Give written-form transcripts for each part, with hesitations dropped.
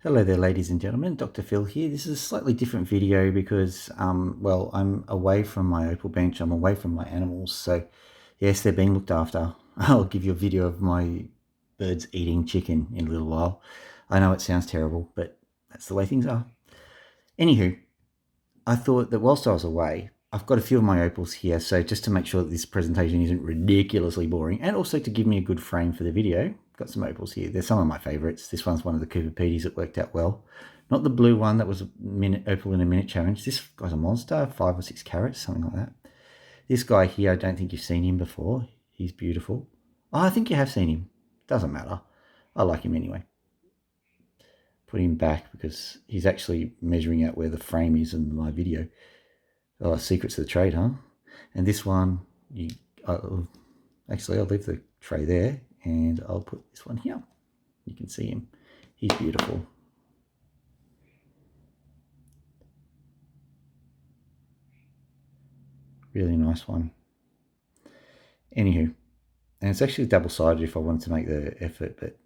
Hello there, ladies and gentlemen. Dr. Phil here. This is a slightly different video because, well, I'm away from my opal bench. I'm away from my animals. So, yes, they're being looked after. I'll give you a video of my birds eating chicken in a little while. I know it sounds terrible, but that's the way things are. Anywho, I thought that whilst I was away, I've got a few of my opals here. So just to make sure that this presentation isn't ridiculously boring and also to give me a good frame for the video, got some opals here. They're some of my favorites. This one's one of the Cooper Petey's that worked out well. Not the blue one that was a minute opal in a minute challenge. This guy's a monster, 5 or 6 carats, something like that. This guy here, I don't think you've seen him before. He's beautiful. Oh, I think you have seen him. Doesn't matter. I like him anyway. Put him back because he's actually measuring out where the frame is in my video. Oh, secrets of the trade, huh? And this one, actually, I'll leave the tray there and I'll put this one here. You can see him. He's beautiful. Really nice one. Anywho, and it's actually double-sided if I wanted to make the effort, but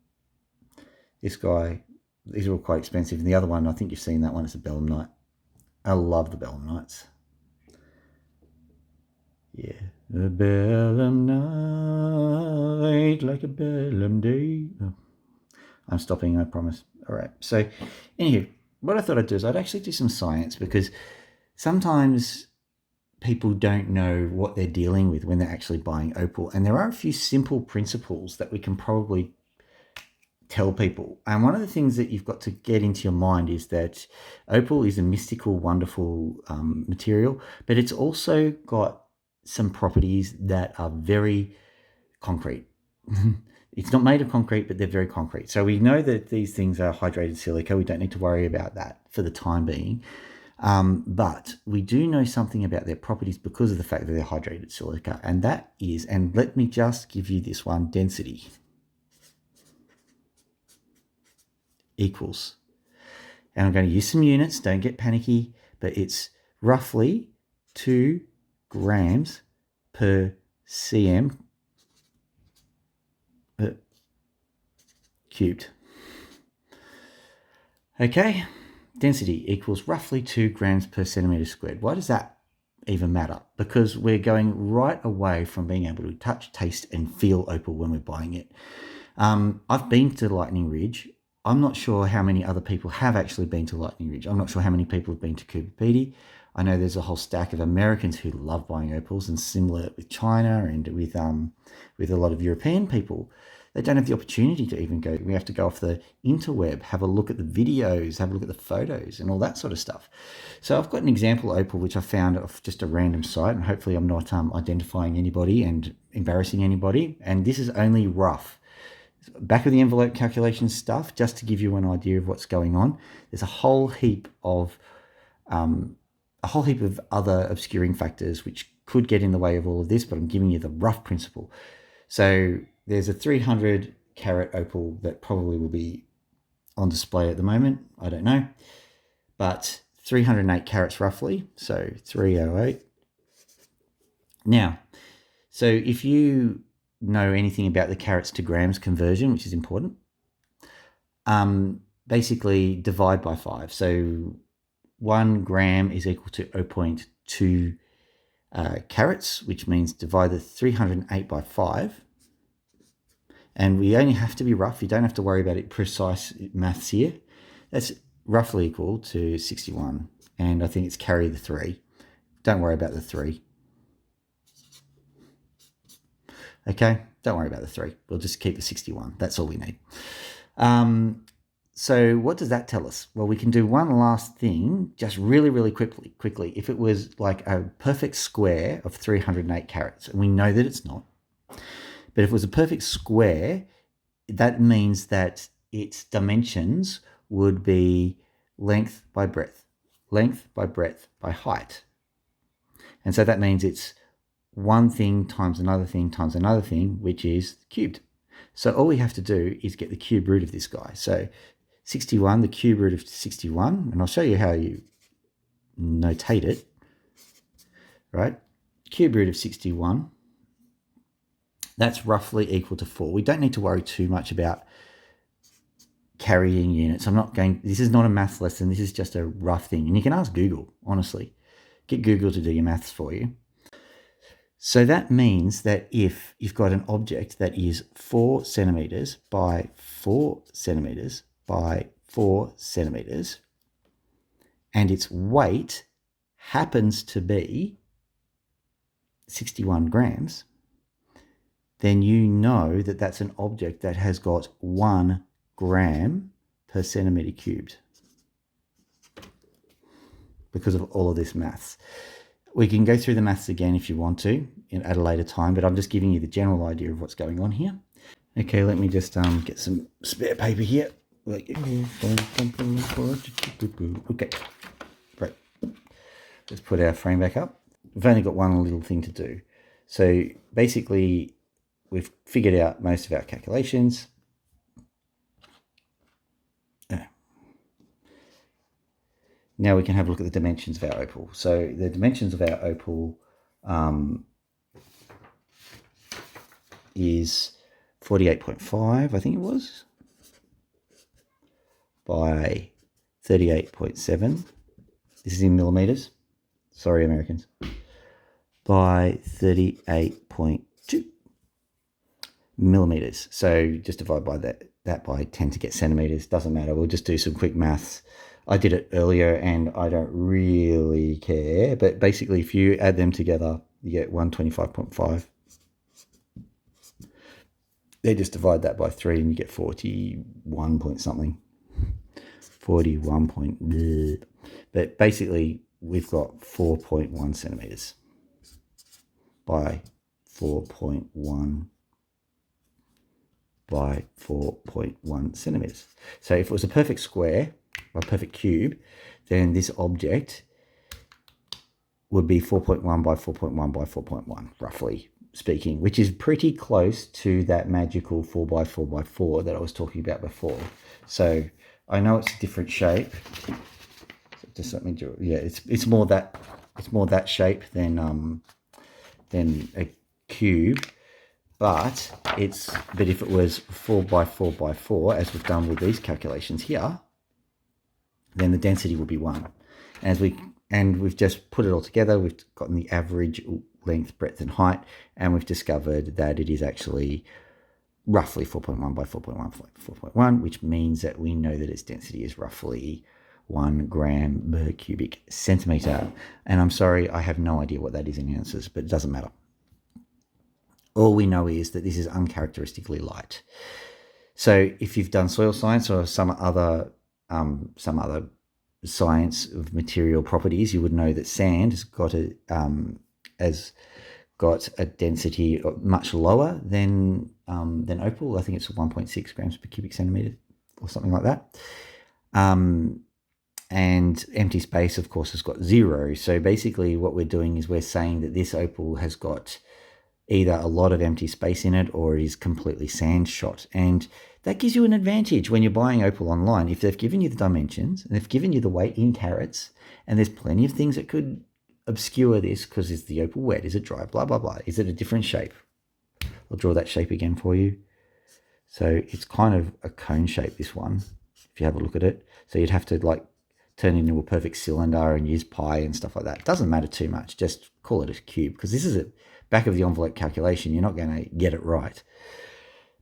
this guy, these are all quite expensive. And the other one, I think you've seen that one, it's a Belemnite. I love the Belemnites. Yeah. A Belemnite, like a Belem day. Oh, I'm stopping, I promise. All right. So, anywho, what I thought I'd do is I'd actually do some science because sometimes people don't know what they're dealing with when they're actually buying opal. And there are a few simple principles that we can probably tell people. And one of the things that you've got to get into your mind is that opal is a mystical, wonderful material, but it's also got some properties that are very concrete. It's not made of concrete, but they're very concrete. So we know that these things are hydrated silica. We don't need to worry about that for the time being. But we do know something about their properties because of the fact that they're hydrated silica. And that is, and let me just give you this one, density equals. And I'm going to use some units, don't get panicky, but it's roughly 2 grams per cm cubed. Okay, density equals roughly 2 grams per centimetre squared. Why does that even matter? Because we're going right away from being able to touch, taste and feel opal when we're buying it. I've been to Lightning Ridge. I'm not sure how many other people have actually been to Lightning Ridge. I'm not sure how many people have been to Cooper Petey. I know there's a whole stack of Americans who love buying opals, and similar with China and with a lot of European people. They don't have the opportunity to even go. We have to go off the interweb, have a look at the videos, have a look at the photos and all that sort of stuff. So I've got an example opal which I found off just a random site, and hopefully I'm not identifying anybody and embarrassing anybody. And this is only rough. Back of the envelope calculation stuff, just to give you an idea of what's going on. There's a whole heap of other obscuring factors which could get in the way of all of this, but I'm giving you the rough principle. So there's a 300 carat opal that probably will be on display at the moment. I don't know, but 308 carats roughly. So 308. Now, so if you know anything about the carats to grams conversion, which is important, basically divide by 5. So 1 gram is equal to 0.2 carats, which means divide the 308 by 5. And we only have to be rough. You don't have to worry about it precise maths here. That's roughly equal to 61. And I think it's carry the 3. Don't worry about the 3. Okay, don't worry about the 3. We'll just keep the 61. That's all we need. So what does that tell us? Well, we can do one last thing just really, really quickly. If it was like a perfect square of 308 carats, and we know that it's not, but if it was a perfect square, that means that its dimensions would be length by breadth by height. And so that means it's one thing times another thing, which is cubed. So all we have to do is get the cube root of this guy. So 61, the cube root of 61, and I'll show you how you notate it, right? Cube root of 61, that's roughly equal to 4. We don't need to worry too much about carrying units. This is not a maths lesson. This is just a rough thing. And you can ask Google, honestly. Get Google to do your maths for you. So that means that if you've got an object that is 4 centimeters by 4 centimeters by 4 centimeters, and its weight happens to be 61 grams, then you know that that's an object that has got 1 gram per centimeter cubed because of all of this maths. We can go through the maths again if you want to at a later time, but I'm just giving you the general idea of what's going on here. Okay, let me just get some spare paper here. Okay, great. Let's put our frame back up. We've only got one little thing to do. So basically, we've figured out most of our calculations. Now we can have a look at the dimensions of our opal. So the dimensions of our opal is 48.5, I think it was, by 38.7. This is in millimeters. Sorry, Americans. By 38.2 millimeters. So just divide by that by 10 to get centimeters. Doesn't matter. We'll just do some quick maths. I did it earlier and I don't really care, but basically if you add them together, you get 125.5. They just divide that by 3 and you get 41 point something. 41 point bleh. But basically we've got 4.1 centimeters by 4.1 by 4.1 centimeters. So if it was a perfect square, a perfect cube, then this object would be 4.1 by 4.1 by 4.1, roughly speaking, which is pretty close to that magical 4 by 4 by 4 that I was talking about before. So I know it's a different shape. So just let me do it. Yeah, it's more that shape than a cube. But if it was 4 by 4 by 4, as we've done with these calculations here, then the density will be 1. And we've just put it all together. We've gotten the average length, breadth, and height, and we've discovered that it is actually roughly 4.1 by 4.1 by 4.1, which means that we know that its density is roughly 1 gram per cubic centimeter. And I'm sorry, I have no idea what that is in ounces, but it doesn't matter. All we know is that this is uncharacteristically light. So if you've done soil science or some other science of material properties, you would know that sand has got a density much lower than opal. I think it's 1.6 grams per cubic centimeter or something like that. And empty space, of course, has got 0. So basically what we're doing is we're saying that this opal has got either a lot of empty space in it or is completely sand shot. And that gives you an advantage when you're buying opal online. If they've given you the dimensions and they've given you the weight in carats, and there's plenty of things that could obscure this, because is the opal wet? Is it dry? Blah, blah, blah. Is it a different shape? I'll draw that shape again for you. So it's kind of a cone shape, this one, if you have a look at it. So you'd have to like turn it into a perfect cylinder and use pi and stuff like that. It doesn't matter too much. Just call it a cube, because this is a back of the envelope calculation. You're not going to get it right.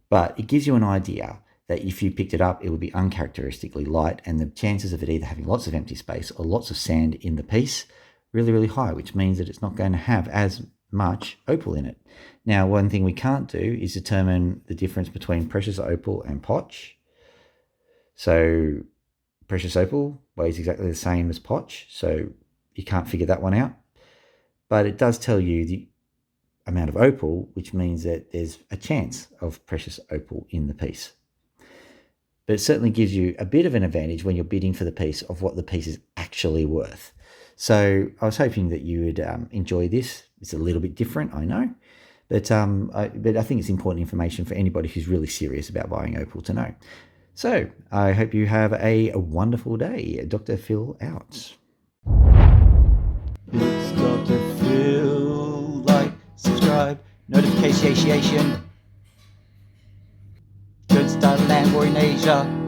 But it gives you an idea that if you picked it up, it would be uncharacteristically light, and the chances of it either having lots of empty space or lots of sand in the piece really, really high, which means that it's not going to have as much opal in it. Now, one thing we can't do is determine the difference between precious opal and potch. So precious opal weighs exactly the same as potch, so you can't figure that one out. But it does tell you the amount of opal, which means that there's a chance of precious opal in the piece. But it certainly gives you a bit of an advantage when you're bidding for the piece of what the piece is actually worth. So I was hoping that you would enjoy this. It's a little bit different, I know, but I think it's important information for anybody who's really serious about buying opal to know. So I hope you have a wonderful day. Dr. Phil out. It's Dr. Phil. Like, subscribe, notification. Good start land war in Asia.